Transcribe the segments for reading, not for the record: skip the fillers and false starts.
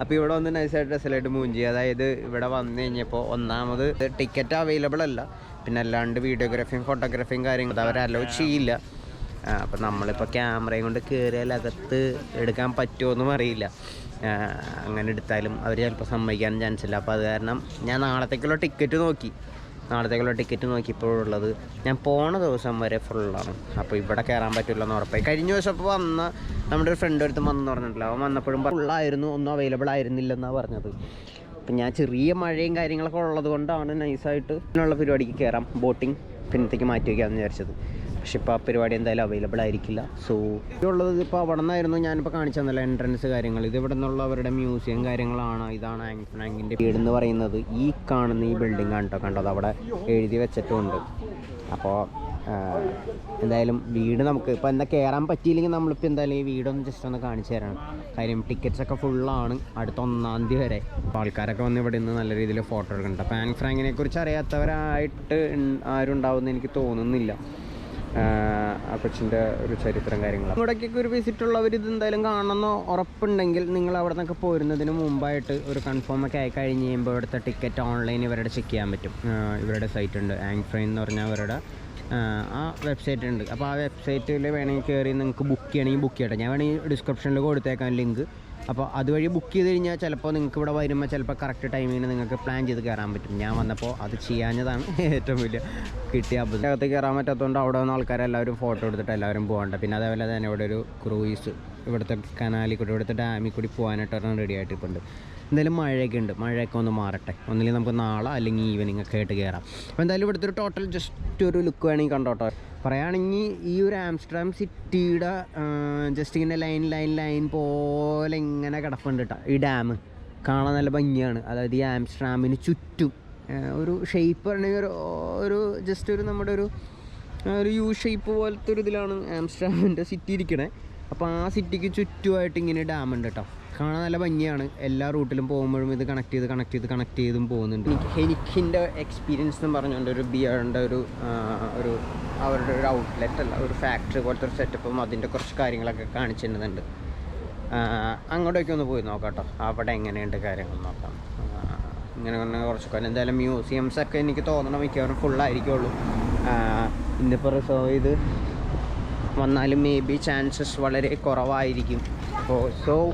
അപ്പോൾ ഇവിടെ വന്ന് നൈസായിട്ട് ഡ്രസ്സിലായിട്ട് മൂഞ്ചി. അതായത് ഇവിടെ വന്നു കഴിഞ്ഞപ്പോൾ ഒന്നാമത് ടിക്കറ്റ് അവൈലബിൾ അല്ല, പിന്നെ അല്ലാണ്ട് വീഡിയോഗ്രാഫിയും ഫോട്ടോഗ്രാഫിയും കാര്യങ്ങളും അവർ അലോ ചെയ്യില്ല. അപ്പോൾ നമ്മളിപ്പോൾ ക്യാമറയും കൊണ്ട് കയറിയാൽ അകത്ത് എടുക്കാൻ പറ്റുമോയെന്നും അറിയില്ല. അങ്ങനെ എടുത്താലും അവർ ചിലപ്പോൾ സമ്മതിക്കാനും ചാൻസ് ഇല്ല. അപ്പോൾ അത് കാരണം ഞാൻ നാളത്തേക്കുള്ള ടിക്കറ്റ് നോക്കിയപ്പോഴുള്ളത് ഞാൻ പോണ ദിവസം വരെ ഫുള്ളാണ്. അപ്പോൾ ഇവിടെ കയറാൻ പറ്റില്ലെന്ന് ഉറപ്പായി. കഴിഞ്ഞ ദിവസം ഇപ്പോൾ വന്ന നമ്മുടെ ഒരു ഫ്രണ്ട് അടുത്ത് വന്നെന്ന് പറഞ്ഞിട്ടില്ല, അവൻ വന്നപ്പോഴും ഫുള്ളായിരുന്നു, ഒന്നും അവൈലബിൾ ആയിരുന്നില്ലെന്നാണ് പറഞ്ഞത്. അപ്പം ഞാൻ ചെറിയ മഴയും കാര്യങ്ങളൊക്കെ ഉള്ളത് കൊണ്ടാണ് നൈസായിട്ട് ഇതിനുള്ള പരിപാടിക്ക് കയറാം, ബോട്ടിങ് പിന്നത്തേക്ക് മാറ്റി വയ്ക്കാമെന്ന് വിചാരിച്ചത്. പക്ഷെ ഇപ്പോൾ ആ പരിപാടി എന്തായാലും അവൈലബിൾ ആയിരിക്കില്ല. സോ ഇതുള്ളത് ഇപ്പോൾ അവിടെ നിന്നായിരുന്നു ഞാനിപ്പോൾ കാണിച്ചു തന്നല്ലോ എൻട്രൻസ് കാര്യങ്ങൾ. ഇത് ഇവിടെ നിന്നുള്ള അവരുടെ മ്യൂസിയം കാര്യങ്ങളാണ്. ഇതാണ് ആങ്ഫ്രാങ്കിൻ്റെ വീടെന്ന് പറയുന്നത്. ഈ കാണുന്ന ഈ ബിൽഡിംഗ് ആണ് കേട്ടോ, കണ്ടത് അവിടെ എഴുതി വെച്ചിട്ടുമുണ്ട്. അപ്പോൾ എന്തായാലും വീട് നമുക്ക് ഇപ്പോൾ എന്താ കയറാൻ പറ്റിയില്ലെങ്കിൽ നമ്മളിപ്പോൾ എന്തായാലും ഈ വീടൊന്ന് ജസ്റ്റ് ഒന്ന് കാണിച്ചു തരണം. കാര്യം ടിക്കറ്റ്സൊക്കെ ഫുള്ളാണ് അടുത്ത 1-ാം തീയതി വരെ. അപ്പോൾ ആൾക്കാരൊക്കെ വന്ന് ഇവിടെ നിന്ന് നല്ല രീതിയിൽ ഫോട്ടോ എടുക്കുന്നുണ്ട്. അപ്പോൾ ആങ്ഫ്രാങ്കിനെ കുറിച്ച് അറിയാത്തവരായിട്ട് ആരും ഉണ്ടാവുമെന്ന് എനിക്ക് തോന്നുന്നില്ല. ആ കൊച്ചിൻ്റെ ഒരു ചരിത്രം കാര്യങ്ങൾ ഇവിടേക്കൊക്കെ ഒരു വിസിറ്റ് ഉള്ളവർ ഇത് എന്തായാലും കാണണമെന്ന് ഉറപ്പുണ്ടെങ്കിൽ നിങ്ങൾ അവിടെ നിന്നൊക്കെ പോരുന്നതിന് മുമ്പായിട്ട് ഒരു കൺഫേം ഒക്കെ ആയി കഴിഞ്ഞ് കഴിയുമ്പോൾ ഇവിടുത്തെ ടിക്കറ്റ് ഓൺലൈൻ ഇവരുടെ ചെക്ക് ചെയ്യാൻ പറ്റും. ഇവരുടെ സൈറ്റ് ഉണ്ട്, ആങ്ഫ്രൈൻ എന്ന് പറഞ്ഞാൽ അവരുടെ ആ വെബ്സൈറ്റ് ഉണ്ട്. അപ്പോൾ ആ വെബ്സൈറ്റിൽ വേണമെങ്കിൽ കയറി നിങ്ങൾക്ക് ബുക്ക് ചെയ്യണമെങ്കിൽ ബുക്ക് ചെയ്യട്ടെ. ഞാൻ വേണമെങ്കിൽ ഡിസ്ക്രിപ്ഷനിൽ കൊടുത്തേക്കാം ലിങ്ക്. അപ്പോൾ അതുവഴി ബുക്ക് ചെയ്ത് കഴിഞ്ഞാൽ ചിലപ്പോൾ നിങ്ങൾക്ക് ഇവിടെ വരുമ്പോൾ ചിലപ്പോൾ കറക്റ്റ് ടൈമിന് നിങ്ങൾക്ക് പ്ലാൻ ചെയ്ത് കയറാൻ പറ്റും. ഞാൻ വന്നപ്പോൾ അത് ചെയ്യാഞ്ഞതാണ് ഏറ്റവും വലിയ കിട്ടിയ അബദ്ധം. അകത്ത് കയറാൻ പറ്റാത്തതുകൊണ്ട് അവിടെ വന്ന ആൾക്കാരെല്ലാവരും ഫോട്ടോ എടുത്തിട്ട് എല്ലാവരും പോകണ്ട. പിന്നെ അതേപോലെ തന്നെ ഇവിടെ ഒരു ക്രൂയിസ് ഇവിടുത്തെ കനാലിൽ കൂടി ഇവിടുത്തെ ഡാമിൽ കൂടി പോകാനായിട്ടൊരെണ്ണം റെഡി ആയിട്ടിട്ടുണ്ട്. എന്തായാലും മഴയൊക്കെ ഉണ്ട്, മഴയൊക്കെ ഒന്ന് മാറട്ടെ. ഒന്നില്ലെങ്കിൽ നമുക്ക് നാളെ അല്ലെങ്കിൽ ഈവനിങ് ഒക്കെ ആയിട്ട് കയറാം. അപ്പോൾ എന്തായാലും ഇവിടുത്തെ ഒരു ടോട്ടൽ ജസ്റ്റ് ഒരു ലുക്ക് വേണമെങ്കിൽ കണ്ടോട്ടോ. പറയുകയാണെങ്കിൽ ഈ ഒരു ആംസ്റ്റർഡാം സിറ്റിയുടെ ജസ്റ്റ് ഇങ്ങനെ ലൈൻ പോലെ ഇങ്ങനെ കിടപ്പുണ്ട് കേട്ടോ. ഈ ഡാം കാണാൻ നല്ല ഭംഗിയാണ്. അതായത് ഈ ആംസ്റ്റർഡാമിന് ചുറ്റും ഒരു ഷേപ്പ് പറഞ്ഞെങ്കിൽ ഒരു ജസ്റ്റ് ഒരു നമ്മുടെ ഒരു യു ഷേപ്പ് പോലത്തെ ഒരു ഇതിലാണ് ആംസ്റ്റർഡാമിൻ്റെ സിറ്റി ഇരിക്കണേ. അപ്പോൾ ആ സിറ്റിക്ക് ചുറ്റുമായിട്ട് ഇങ്ങനെ ഡാം ഉണ്ട് കേട്ടോ. കാണാൻ നല്ല ഭംഗിയാണ്. എല്ലാ റൂട്ടിലും പോകുമ്പോഴും ഇത് കണക്ട് ചെയ്തും പോകുന്നുണ്ട്. എനിക്ക് ഹെനിക്കിൻ്റെ എക്സ്പീരിയൻസ് എന്ന് പറഞ്ഞുകൊണ്ട് ഒരു ബിയറിൻ്റെ ഒരു അവരുടെ ഒരു ഔട്ട്ലെറ്റ് അല്ല, ഒരു ഫാക്ടറി പോലത്തെ ഒരു സെറ്റപ്പും അതിൻ്റെ കുറച്ച് കാര്യങ്ങളൊക്കെ കാണിച്ചിരുന്നുണ്ട്. അങ്ങോട്ടേക്ക് ഒന്ന് പോയി നോക്കാം കേട്ടോ, അവിടെ എങ്ങനെയുണ്ട് കാര്യങ്ങൾ നോക്കാം. ഇങ്ങനെ കുറച്ചൊക്കെ എന്തായാലും മ്യൂസിയംസൊക്കെ എനിക്ക് തോന്നണം മിക്കവാറും ഫുള്ളായിരിക്കുള്ളൂ. ഇന്നിപ്പോൾ റിസർവ് ചെയ്ത് വന്നാലും മേ ബി ചാൻസസ് വളരെ കുറവായിരിക്കും. അപ്പോൾ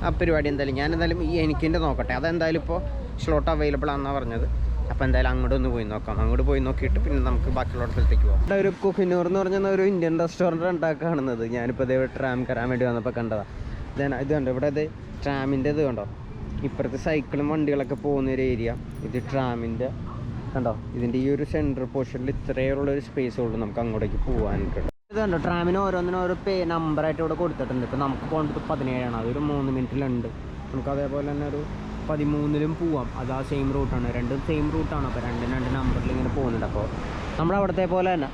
ആ പരിപാടി എന്തായാലും ഞാനെന്തായാലും ഈ എനിക്കിൻ്റെ നോക്കട്ടെ. അതെന്തായാലും ഇപ്പോൾ സ്ലോട്ട് അവൈലബിൾ ആണെന്നാണ് പറഞ്ഞത്. അപ്പോൾ എന്തായാലും അങ്ങോട്ട് ഒന്ന് പോയി നോക്കാം. അങ്ങോട്ട് പോയി നോക്കിയിട്ട് പിന്നെ നമുക്ക് ബാക്കിയുള്ള സ്ഥലത്തേക്ക് പോകാം. ഇവിടെ ഒരു കുഹിനൂർ എന്ന് പറഞ്ഞാൽ ഒരു ഇന്ത്യൻ റെസ്റ്റോറൻറ്റ് ഉണ്ടാക്കി കാണുന്നത്. ഞാനിപ്പോൾ ഇതേ ട്രാം കയറാൻ വേണ്ടി വന്നപ്പോൾ കണ്ടതാണ്. ഇത് കണ്ടോ, ഇവിടെ ഇത് ട്രാമിൻ്റെ ഇത് കണ്ടോ, ഇപ്പുറത്തെ സൈക്കിളും വണ്ടികളൊക്കെ പോകുന്ന ഒരു ഏരിയ. ഇത് ട്രാമിൻ്റെ കണ്ടോ, ഇതിൻ്റെ ഈ ഒരു സെൻട്രൽ പോർഷനിൽ ഇത്രയുള്ളൊരു സ്പേസേ ഉള്ളൂ നമുക്ക് അങ്ങോട്ടേക്ക് പോകാനായിട്ട്. ഇത് കണ്ടോ, ട്രാമിന് ഓരോന്നിനും ഓരോ നമ്പറായിട്ട് ഇവിടെ കൊടുത്തിട്ടുണ്ട്. ഇപ്പോൾ നമുക്ക് പോകേണ്ടത് 17 അതൊരു 3 മിനിറ്റിലുണ്ട്. നമുക്ക് അതേപോലെ തന്നെ ഒരു 13 പോവാം. അത് ആ സെയിം റൂട്ടാണ്, രണ്ടും സെയിം റൂട്ടാണ്. അപ്പോൾ രണ്ട് നമ്പറിൽ ഇങ്ങനെ പോകുന്നുണ്ട്. അപ്പോൾ നമ്മുടെ അവിടുത്തെ പോലെ തന്നെ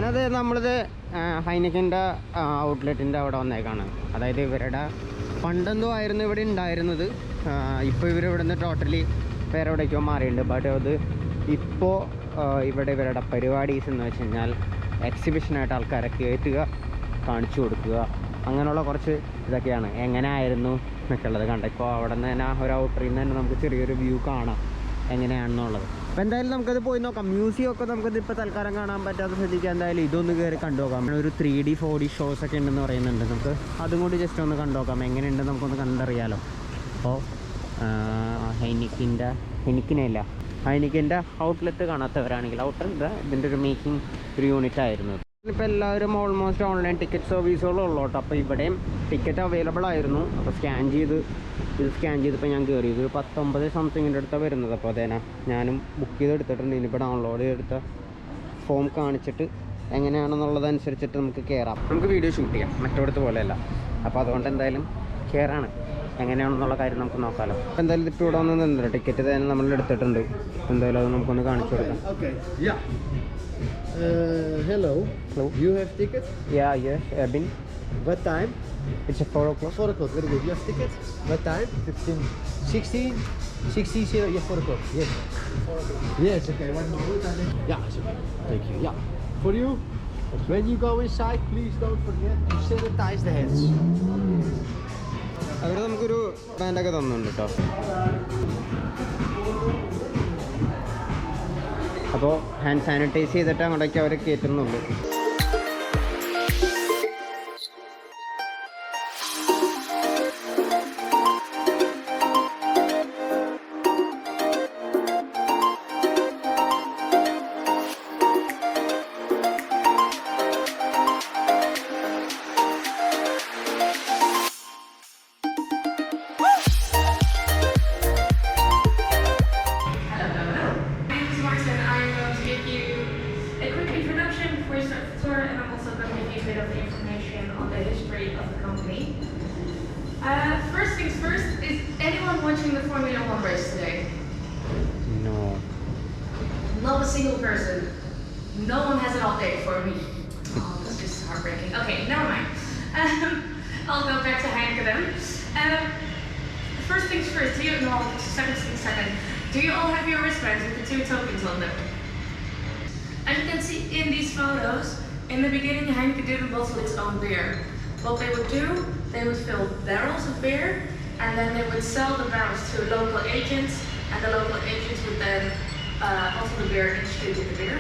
അത് നമ്മളിത് ഹൈനക്കിൻ്റെ ഔട്ട്ലെറ്റിൻ്റെ അവിടെ വന്നേക്കാണ്. അതായത് ഇവരുടെ പണ്ടെന്തോ ആയിരുന്നു ഇവിടെ ഉണ്ടായിരുന്നത്. ഇപ്പോൾ ഇവരിവിടെ നിന്ന് ടോട്ടലി വേറെ എവിടേക്കോ മാറിയിട്ടുണ്ട്. ബട്ട് അത് ഇപ്പോൾ ഇവിടെ ഇവരുടെ പരിപാടീസ് എന്ന് വെച്ച് കഴിഞ്ഞാൽ എക്സിബിഷനായിട്ട് ആൾക്കാരെ കയറ്റുക, കാണിച്ചു കൊടുക്കുക, അങ്ങനെയുള്ള കുറച്ച് ഇതൊക്കെയാണ്. എങ്ങനെ ആയിരുന്നു എന്നൊക്കെ ഉള്ളത് കണ്ട. ഇപ്പോൾ അവിടെ നിന്ന് തന്നെ ഒരു ഔട്ടറിൽ നിന്ന് തന്നെ നമുക്ക് ചെറിയൊരു വ്യൂ കാണാം എങ്ങനെയാണെന്നുള്ളത്. അപ്പോൾ എന്തായാലും നമുക്കത് പോയി നോക്കാം. മ്യൂസിയം ഒക്കെ നമുക്കത് ഇപ്പോൾ തൽക്കാലം കാണാൻ പറ്റാത്ത സ്ഥിതിക്ക് എന്തായാലും ഇതൊന്ന് കയറി കണ്ടുനോക്കാം. ഒരു 3D 4D ഷോസൊക്കെ ഉണ്ടെന്ന് പറയുന്നുണ്ട്. നമുക്ക് അതും കൂടി ജസ്റ്റ് ഒന്ന് കണ്ടുനോക്കാം, എങ്ങനെയുണ്ടെന്ന് നമുക്കൊന്ന് കണ്ടറിയാലോ. അപ്പോൾ ഹൈനിക്കിൻ്റെ ഔട്ട്ലെറ്റ് കാണാത്തവരാണെങ്കിൽ ഔട്ട്ലെറ്റ് ഇതിൻ്റെ ഒരു മേക്കിംഗ് ഒരു യൂണിറ്റ് ആയിരുന്നു. ഇപ്പോൾ എല്ലാവരും ഓൾമോസ്റ്റ് ഓൺലൈൻ ടിക്കറ്റ് സർവീസുകളും ഉള്ളോട്ടോ. അപ്പോൾ ഇവിടെയും ടിക്കറ്റ് അവൈലബിൾ ആയിരുന്നു. അപ്പോൾ സ്കാൻ ചെയ്തപ്പോൾ ഞാൻ കയറി. ഇത് 19 സംതിങ്ങിൻ്റെ അടുത്താണ് വരുന്നത്. അപ്പോൾ അതേനാ ഞാനും ബുക്ക് ചെയ്തെടുത്തിട്ടുണ്ട്. ഇനിയിപ്പോൾ ഡൗൺലോഡ് ചെയ്തെടുത്ത ഫോം കാണിച്ചിട്ട് എങ്ങനെയാണെന്നുള്ളതനുസരിച്ചിട്ട് നമുക്ക് കയറാം. നമുക്ക് വീഡിയോ ഷൂട്ട് ചെയ്യാം, മറ്റോടത്ത് പോലെയല്ല. അപ്പോൾ അതുകൊണ്ട് എന്തായാലും കയറാണ്. എങ്ങനെയാണെന്നുള്ള കാര്യം നമുക്ക് നോക്കാമല്ലോ. എന്തായാലും ഇപ്പോൾ ഇവിടെ വന്ന് നിന്നില്ല, ടിക്കറ്റ് തന്നെ നമ്മൾ എടുത്തിട്ടുണ്ട്. എന്തായാലും അത് നമുക്കൊന്ന് കാണിച്ചു കൊടുക്കാം. Hello. Hello. You have ticket? Yeah, I've been. What time? It's a 4 o'clock. 4 o'clock, very good. You have ticket? What time? 16? 16? Yeah, 4 o'clock. Yes. 4 o'clock. Yes, okay. 1 minute. Yeah, it's okay. Thank you. Yeah. For you, when you go inside, please don't forget to sanitize the hands. അവർ നമുക്കൊരു ബാൻഡൊക്കെ തന്നുണ്ട് കേട്ടോ. അപ്പോൾ hand sanitise ചെയ്തിട്ട് അങ്ങോട്ടേക്ക് അവർ കയറ്റുന്നുള്ളൂ. First things first, is anyone watching the Formula 1 race today? No. Not a single person. No one has an update for me. Oh, that's just heartbreaking. Okay, never mind. I'll go back to Heineken then. First things first, do you know, second. Do you all have your wristbands with the 2 tokens on them? As you can see in these photos, in the beginning Heineken didn't bottle its own beer. What they would do, they would fill barrels of beer and then they would sell the barrels to local agents, and the local agents would then bottle the beer and distribute the beer.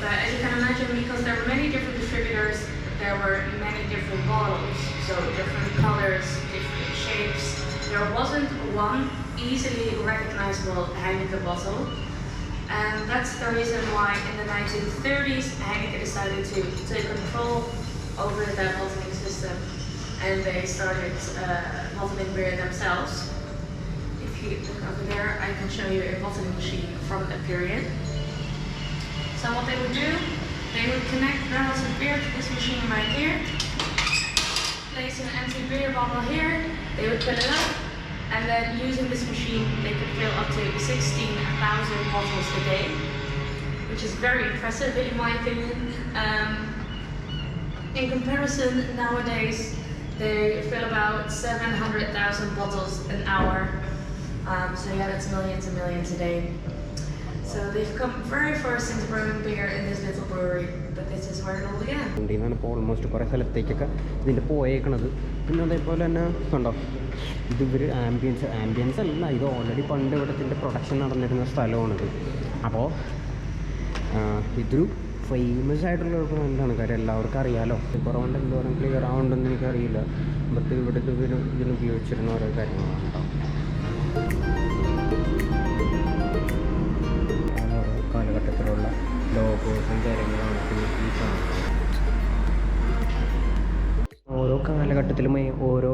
But as you can imagine, because there were many different distributors, there were many different bottles, so different colors, different shapes. There wasn't one easily recognizable Heineken bottle. And that's the reason why in the 1930s Heineken decided to take control over that bottling system, and they started bottling beer themselves. If you look over there, I can show you a bottling machine from that period. So what they would do, they would connect barrels of beer to this machine right here, place an empty beer bottle here, they would fill it up, and then using this machine they could fill up to 16,000 bottles a day, which is very impressive in my opinion. In comparison, nowadays they fill about 700,000 bottles an hour. So yeah, that's millions and millions a day. So they've come very far since brewing beer in this little brewery, but this is where it all began. ഇതിനാണ് ഇപ്പോൾ almost കുറേ സ്ഥലത്തേക്കൊക്കെ ഇതിൻ്റെ പോയേക്കണത്. പിന്നെ അതേപോലെ തന്നെ കണ്ടോ, ഇത് ഇവർ ആംബിയൻസ് അല്ല, ഇത് ഓൾറെഡി പണ്ട് ഇവിടത്തിൻ്റെ പ്രൊഡക്ഷൻ നടന്നിരുന്ന സ്ഥലമാണിത്. അപ്പോൾ ഇതൊരു ഫേമസ് ആയിട്ടുള്ള ഒരു ബ്രാൻഡാണ്, കാര്യം എല്ലാവർക്കും അറിയാമല്ലോ. കുറവുണ്ട് എന്തോരം ക്ലിയർ ആവുണ്ടെന്ന് എനിക്കറിയില്ല, ബട്ട് ഇവിടെ ഇതിന് ഉപയോഗിച്ചിരുന്ന ഓരോ കാര്യങ്ങളാണ് കേട്ടോ. ഓരോ കാലഘട്ടത്തിലുള്ള ലോഗോസും കാര്യങ്ങളാണ് ഈ സാധനം. ഓരോ കാലഘട്ടത്തിലും ഓരോ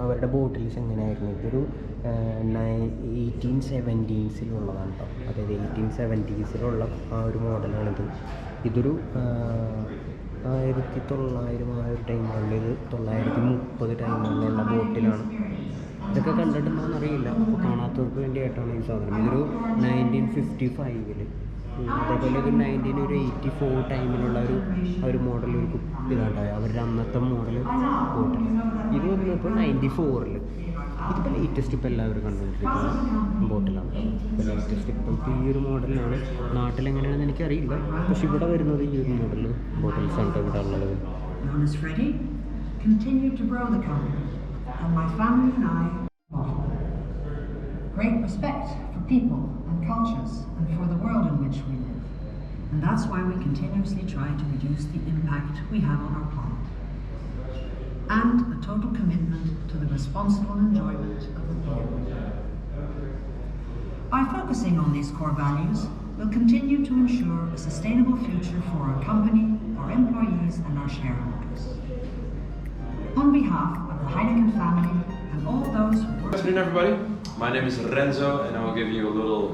അവരുടെ ബോട്ടിൽസ് എങ്ങനെയായിരുന്നു. ഇതൊരു 1870s അതായത് 1870s ആ ഒരു മോഡലാണിത്. ഇതൊരു 1900 ആ ഒരു ടൈമുകളിൽ, ഇത് 930 ടൈമുകളിലുള്ള ബോട്ടിലാണ്. ഇതൊക്കെ കണ്ടിട്ടുണ്ടോയെന്നറിയില്ല, അപ്പോൾ കാണാത്തവർക്ക് വേണ്ടിയിട്ടാണ് ഈ സാധനം. ഇതൊരു 1955 അതേപോലെ ഒരു 1984 ടൈമിലുള്ള ഒരു മോഡൽ, ഒരു ഇതാണ്ടായി അവരുടെ അന്നത്തെ മോഡൽ ബോട്ടിൽ. ഇത് വന്നപ്പോൾ 94 ഇതിപ്പോൾ ലേറ്റസ്റ്റ് ഇപ്പോൾ എല്ലാവരും കണ്ടുകൊണ്ടിരിക്കുന്ന ബോട്ടിലാണ്. ഇപ്പോൾ ലേറ്റസ്റ്റ് ഇപ്പോൾ ഈ ഒരു മോഡലിലാണ്. നാട്ടിലെങ്ങനെയാണെന്ന് എനിക്കറിയില്ല, പക്ഷെ ഇവിടെ വരുന്നത് ഈ ഒരു മോഡൽ ബോട്ടിൽസ് ആണ് ഇവിടെ ഉള്ളത്. Great respect for people and cultures and for the world in which we live. And that's why we continuously try to reduce the impact we have on our planet. And a total commitment to the responsible enjoyment of the beer. By focusing on these core values, we'll continue to ensure a sustainable future for our company, our employees and our shareholders. On behalf of the Heineken family and all those who work... Good afternoon everybody, my name is Renzo and I will give you a little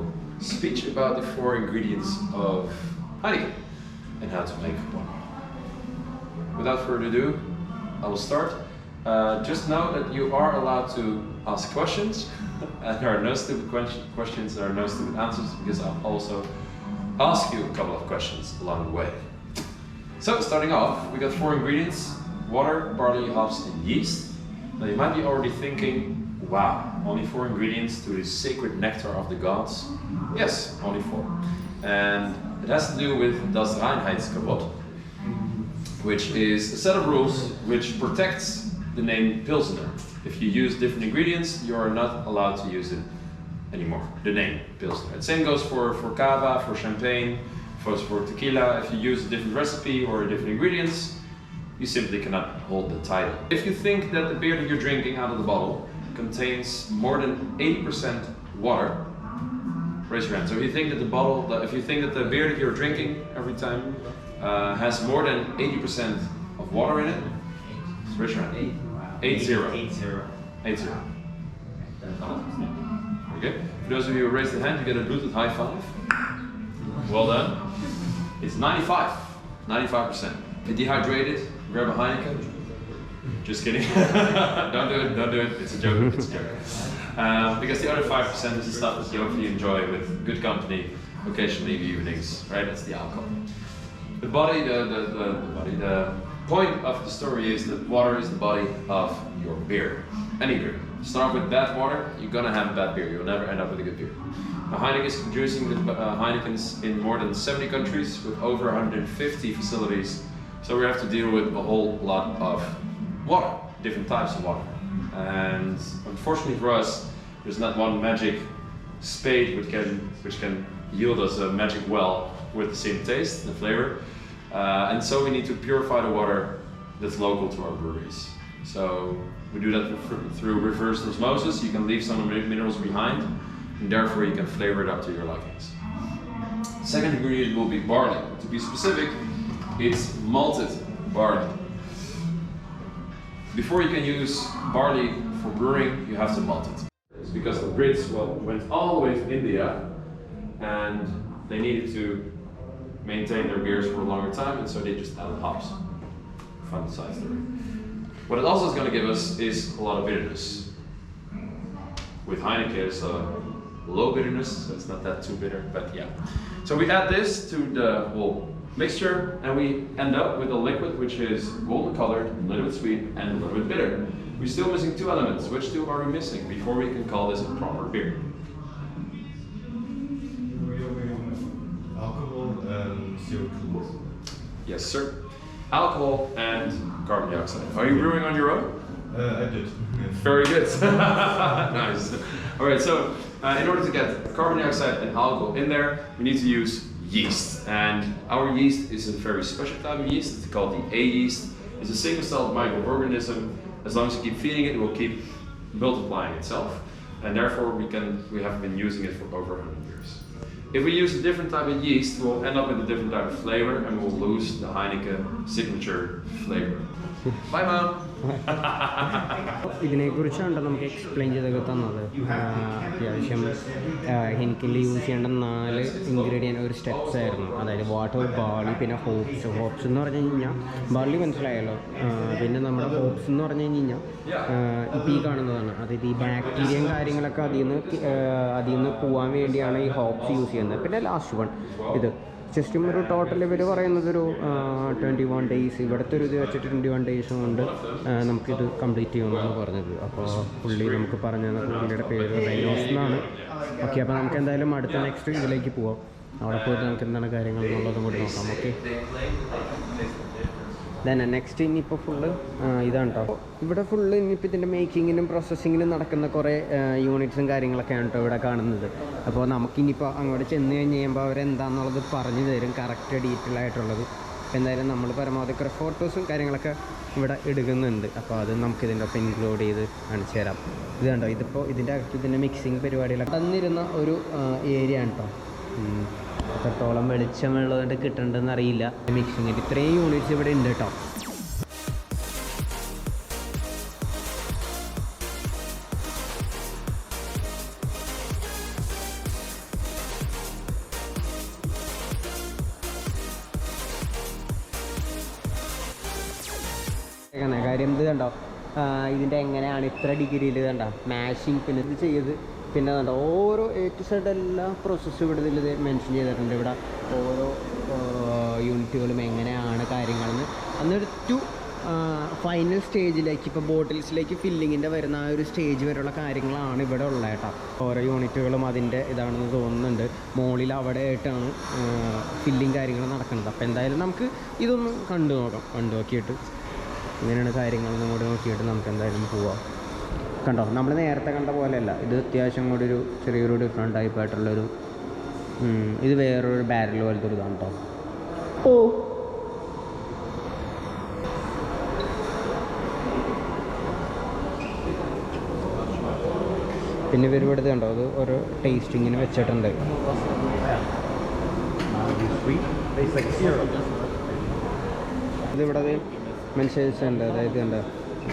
speech about the 4 ingredients of Heineken and how to make one. Without further ado, I will start. Just know that you are allowed to ask questions. And there are no stupid questions, there are no stupid answers, because I'll also ask you a couple of questions along the way. So starting off, we got 4 ingredients: water, barley, hops, and yeast. Now you might be already thinking, wow, only 4 ingredients to the sacred nectar of the gods? Yes, only 4. And it has to do with das Reinheitsgebot, which is a set of rules which protects the name Pilsner. If you use different ingredients, you are not allowed to use it anymore, the name Pilsner. The same goes for cava, for champagne, for tequila. If you use a different recipe or different ingredients, you simply cannot hold the title. If you think that the beer that you're drinking out of the bottle contains more than 80% water, raise your hand. So if you think that the beer that you're drinking every time has more than 80% of water in it, raise your hand. 80. Okay. For those of you who raised the hand, you get a Bluetooth high five. Well done. It's 95%. If you're dehydrated, grab a Heineken. Just kidding. Don't do it. It's a joke. Because the other 5% is the stuff that you hopefully enjoy with good company, occasionally in the evenings, right? That's the alcohol. The point of the story is that water is the body of your beer. Any beer. Start with bad water, you're gonna have a bad beer. You'll never end up with a good beer. Now, Heineken is producing Heinekens in more than 70 countries with over 150 facilities. So we have to deal with a whole lot of water, different types of water. And unfortunately for us, there's not one magic spade which can yield us a magic well with the same taste and flavor. And so we need to purify the water that's local to our breweries. So we do that through reverse osmosis. You can leave some minerals behind, and therefore you can flavor it up to your likings. Second ingredient will be barley. To be specific, it's malted barley. Before you can use barley for brewing, you have to malt it. It's because the Brits went all the way to India, and they needed to maintain their beers for a longer time, and so they just added hops. Fun side story. What it also is going to give us is a lot of bitterness. With Heineken, it's low bitterness, so it's not that too bitter, but yeah. So we add this to the whole mixture, and we end up with a liquid which is golden colored, a little bit sweet, and a little bit bitter. We're still missing 2 elements. Which 2 are we missing before we can call this a proper beer? Alcohol and CO2. Yes, sir. Alcohol and carbon dioxide. Are you brewing on your own? I did. Very good. Nice. All right, so in order to get carbon dioxide and alcohol in there, we need to use yeast. And our yeast is a very special type of yeast. It's called the A yeast. It's a single-celled microorganism. As long as you keep feeding it, it will keep multiplying itself. And therefore, we have been using it for over 100 years. If we use a different type of yeast, we'll end up with a different type of flavor, and we'll lose the Heineken signature flavor. Bye, Mom! ഇതിനെക്കുറിച്ചാണ് നമുക്ക് explain ചെയ്തൊക്കെ തന്നത്. അത്യാവശ്യം ഹെനിക്കനിൽ use ചെയ്യേണ്ട 4 ingredient ഒരു steps ആയിരുന്നു. അതായത് water, barley, പിന്നെ ഹോപ്സ് എന്ന് പറഞ്ഞു കഴിഞ്ഞാൽ ബാർലി മനസ്സിലായല്ലോ. പിന്നെ നമ്മുടെ ഹോപ്സ് എന്ന് പറഞ്ഞു കഴിഞ്ഞാൽ ഇപ്പോൾ ഈ കാണുന്നതാണ്. അതായത് ഈ ബാക്ടീരിയയും കാര്യങ്ങളൊക്കെ അതിൽ നിന്ന് പോകാൻ വേണ്ടിയാണ് ഈ ഹോപ്സ് യൂസ് ചെയ്യുന്നത്. പിന്നെ ലാസ്റ്റ് വൺ ഇത് ജസ്റ്റ് ഒരു ടോട്ടൽ ഇവർ പറയുന്നത് ഒരു 21 ഡേയ്സ്, ഇവിടുത്തെ ഒരു ഇത് വെച്ചിട്ട് 21 ഡേയ്സ് കൊണ്ട് നമുക്കിത് കംപ്ലീറ്റ് ചെയ്യുമെന്നാണ് പറഞ്ഞത്. അപ്പോൾ പുള്ളി നമുക്ക് പറഞ്ഞു തന്ന പുള്ളിയുടെ പേര് റൈനോസ് എന്നാണ്. ഓക്കെ, അപ്പോൾ നമുക്ക് എന്തായാലും അടുത്ത നെക്സ്റ്റ് ഇതിലേക്ക് പോവാം. അവിടെ പോയിട്ട് നമുക്ക് എന്താണ് കാര്യങ്ങൾ എന്നുള്ളതും കൂടി നോക്കാം. ഓക്കെ, തന്നെ നെക്സ്റ്റ് ഇനിയിപ്പോൾ ഫുള്ള് ഇതാണ് കേട്ടോ. ഇവിടെ ഫുള്ള് ഇനിയിപ്പോൾ ഇതിൻ്റെ മേക്കിങ്ങിനും പ്രോസസ്സിങ്ങിനും നടക്കുന്ന കുറേ യൂണിറ്റ്സും കാര്യങ്ങളൊക്കെയാണ് കേട്ടോ ഇവിടെ കാണുന്നത്. അപ്പോൾ നമുക്കിനിയിപ്പോൾ അങ്ങോട്ട് ചെന്ന് കഴിഞ്ഞ് കഴിയുമ്പോൾ അവരെന്താണെന്നുള്ളത് പറഞ്ഞു തരും, കറക്റ്റ് ഡീറ്റെയിൽ ആയിട്ടുള്ളത്. എന്തായാലും നമ്മൾ പരമാവധി കുറേ ഫോട്ടോസും കാര്യങ്ങളൊക്കെ ഇവിടെ എടുക്കുന്നുണ്ട്. അപ്പോൾ അത് നമുക്കിതിൻ്റെ ഒപ്പം ഇൻക്ലൂഡ് ചെയ്ത് കാണിച്ചു തരാം. ഇത് കണ്ടോ, ഇതിപ്പോൾ ഇതിൻ്റെ അകത്ത് ഇതിൻ്റെ മിക്സിങ് പരിപാടികളൊക്കെ തന്നിരുന്ന ഒരു ഏരിയ ആണ് കേട്ടോ. എത്രത്തോളം വെളിച്ചമുള്ളതുകൊണ്ട് കിട്ടേണ്ടതെന്ന് അറിയില്ല. മിക്സിങ്ങിൽ ഇത്രയും യൂണിറ്റ്സ് ഇവിടെ ഉണ്ട് കേട്ടോ. കാര്യം ഇത് കണ്ടോ, ഇതിൻ്റെ എങ്ങനെയാണ് ഇത്ര ഡിഗ്രിയിൽ കണ്ട മാഷിങ് പിന്നെ ഇത് ചെയ്ത് പിന്നെ കണ്ട ഓരോ A to Z എല്ലാ പ്രോസസ്സും ഇവിടെ ഇതിൽ മെൻഷൻ ചെയ്തിട്ടുണ്ട്. ഇവിടെ ഓരോ യൂണിറ്റുകളും എങ്ങനെയാണ് കാര്യങ്ങളെന്ന് അന്നൊരു ഫൈനൽ സ്റ്റേജിലേക്ക് ഇപ്പോൾ ബോട്ടിൽസിലേക്ക് ഫില്ലിങ്ങിൻ്റെ വരുന്ന ആ ഒരു സ്റ്റേജ് വരെയുള്ള കാര്യങ്ങളാണ് ഇവിടെ ഉള്ളത് കേട്ടോ. ഓരോ യൂണിറ്റുകളും അതിൻ്റെ ഇതാണെന്ന് തോന്നുന്നുണ്ട്. മുകളിൽ അവിടെ ആയിട്ടാണ് ഫില്ലിങ് കാര്യങ്ങൾ നടക്കുന്നത്. അപ്പോൾ എന്തായാലും നമുക്ക് ഇതൊന്ന് കണ്ടു നോക്കിയിട്ട് ഇങ്ങനെയാണ് കാര്യങ്ങളെന്നും കൂടി നോക്കിയിട്ട് നമുക്ക് എന്തായാലും പോവാം. കണ്ടോ, നമ്മൾ നേരത്തെ കണ്ട പോലെയല്ല, ഇത് അത്യാവശ്യം കൂടി ഒരു ചെറിയൊരു ഡിഫറെൻറ്റ് ടൈപ്പായിട്ടുള്ളൊരു ഇത് വേറൊരു ബാരൽ പോലത്തെ ഒരു ഇതാണ് കേട്ടോ. പിന്നെ ഇവർ ഇവിടുത്തെ കണ്ടോ, അത് ഓരോ ടേസ്റ്റിങ്ങിന് വെച്ചിട്ടുണ്ട്. ഇതിവിടെ മെൻഷൻസുണ്ട്, അതായത് കണ്ടോ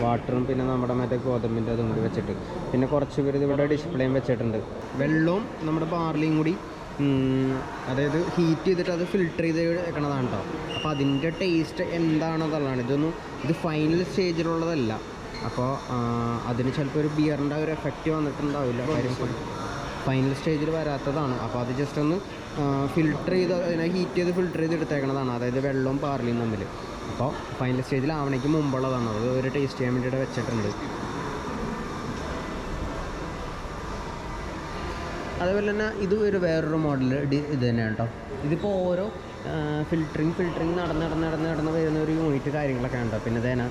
വാട്ടറും പിന്നെ നമ്മുടെ മറ്റേ ഗോതമ്പിൻ്റെ അതും കൂടി വെച്ചിട്ട് പിന്നെ കുറച്ച് പേര് ഇതിവിടെ ഡിസ്പ്ലേയും വെച്ചിട്ടുണ്ട്. വെള്ളവും നമ്മുടെ ബാർലിയും കൂടി അതായത് ഹീറ്റ് ചെയ്തിട്ട് അത് ഫിൽറ്റർ ചെയ്ത് വെക്കണതാണ് കേട്ടോ. അപ്പോൾ അതിൻ്റെ ടേസ്റ്റ് എന്താണെന്നുള്ളതാണ്. ഇത് ഫൈനൽ സ്റ്റേജിലുള്ളതല്ല. അപ്പോൾ അതിന് ചിലപ്പോൾ ഒരു ബിയറിൻ്റെ ഒരു എഫക്റ്റ് വന്നിട്ടുണ്ടാവില്ല, കാര്യം ഫൈനൽ സ്റ്റേജിൽ വരാത്തതാണ്. അപ്പോൾ അത് ജസ്റ്റ് ഒന്ന് ഫിൽറ്റർ ചെയ്ത് അതിനെ ഹീറ്റ് ചെയ്ത് ഫിൽറ്റർ ചെയ്ത് എടുത്തേക്കണതാണ്, അതായത് വെള്ളവും പാർലിയും തമ്മിൽ. അപ്പോൾ ഫൈനൽ സ്റ്റേജിലാവണേക്ക് മുമ്പുള്ളതാണ്, അത് ഒരു ടേസ്റ്റ് ചെയ്യാൻ വേണ്ടിയിട്ട് വെച്ചിട്ടുണ്ട്. അതേപോലെ തന്നെ ഇത് ഒരു വേറൊരു മോഡൽ ഇത് തന്നെയാണ് കേട്ടോ. ഇതിപ്പോൾ ഓരോ ഫിൽറ്ററിങ് നടന്ന് വരുന്ന ഒരു യൂണിറ്റ് കാര്യങ്ങളൊക്കെ ഉണ്ടോ. പിന്നെ ഇതേന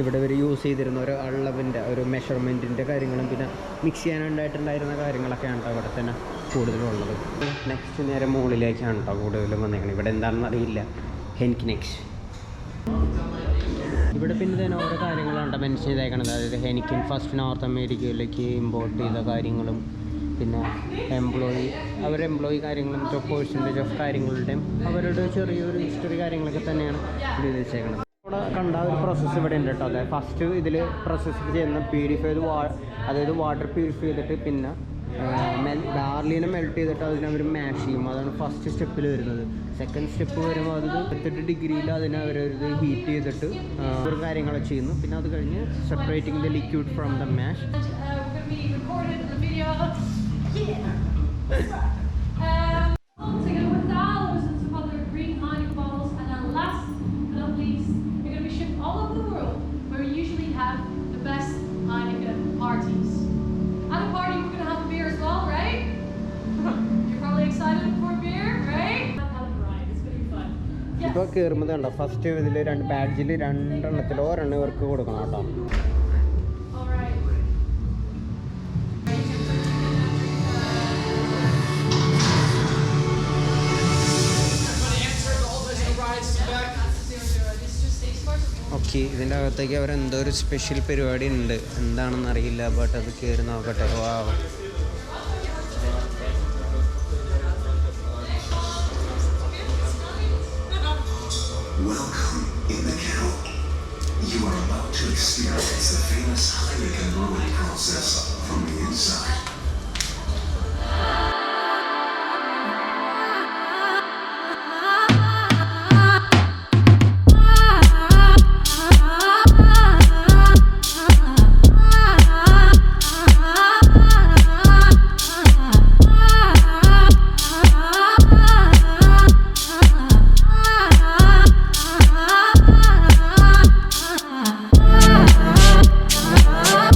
ഇവിടെ ഇവർ യൂസ് ചെയ്തിരുന്ന ഒരു അളവിൻ്റെ ഒരു മെഷർമെൻറ്റിൻ്റെ കാര്യങ്ങളും പിന്നെ മിക്സ് ചെയ്യാനുണ്ടായിട്ടുണ്ടായിരുന്ന കാര്യങ്ങളൊക്കെ ആണ് ഇവിടെ തന്നെ കൂടുതലുള്ളത്. നെക്സ്റ്റ് നേരെ മുകളിലേക്കാണ് കേട്ടോ കൂടുതലും വന്നേക്കുന്നത്. ഇവിടെ എന്താണെന്ന് അറിയില്ല. ഹെനിക്കൻ ഇവിടെ പിന്നെ തന്നെ ഓരോ കാര്യങ്ങളുണ്ട് മെൻഷൻ ചെയ്തേക്കണത്. അതായത് ഹെനിക്കൻ ഫസ്റ്റ് നോർത്ത് അമേരിക്കയിലേക്ക് ഇമ്പോർട്ട് ചെയ്ത കാര്യങ്ങളും പിന്നെ അവരുടെ എംപ്ലോയി കാര്യങ്ങളും പെർസെൻറ്റേജ് ഓഫ് കാര്യങ്ങളുടെയും അവരുടെ ചെറിയൊരു ഹിസ്റ്ററി കാര്യങ്ങളൊക്കെ തന്നെയാണ് ഇത് വെച്ചേക്കുന്നത്. ഇവിടെ കണ്ട ഒരു പ്രോസസ്സ് ഇവിടെ ഉണ്ട് കേട്ടോ. അതായത് ഫസ്റ്റ് ഇതിൽ പ്രോസസ്സ് ചെയ്യുന്ന പ്യൂരിഫൈ അതായത് വാട്ടർ പ്യൂരിഫൈ ചെയ്തിട്ട് പിന്നെ ബാർലിനെ മെൽറ്റ് ചെയ്തിട്ട് അതിനവർ മാഷ് ചെയ്യും. അതാണ് ഫസ്റ്റ് സ്റ്റെപ്പിൽ വരുന്നത്. സെക്കൻഡ് സ്റ്റെപ്പ് വരുമ്പോൾ അത് 38 ഡിഗ്രിയിൽ അതിനെ അവരത് ഹീറ്റ് ചെയ്തിട്ട് ഒരു കാര്യങ്ങളൊക്കെ ചെയ്യുന്നു. പിന്നെ അത് കഴിഞ്ഞ് separating the liquid from the മാഷ്. Together with thousands of other green Heineken bottles, and then last but not least, you're going to be shipped all over the world, where we usually have the best Heineken parties. At a party, we're going to have a beer as well, right? You're probably excited for a beer, right? Have a ride. It's going to be fun. ഇപ്പോൾ കയറുമ്പോൾ കണ്ടോ first ഇതിൽ ബാഡ്ജിൽ 2 എണ്ണത്തിൽ ഒരെണ്ണം ഇവർക്ക് കൊടുക്കണം കേട്ടോ. All right. Okay, ഇതിൻ്റെ അകത്തേക്ക് അവരെന്തോ ഒരു സ്പെഷ്യൽ പരിപാടി ഉണ്ട്, എന്താണെന്ന് അറിയില്ല. ബട്ട് അത് കയറി നോക്കട്ടെ. വാ Welcome in the kennel. You are about to experience the famous Heineken brewing process from the inside.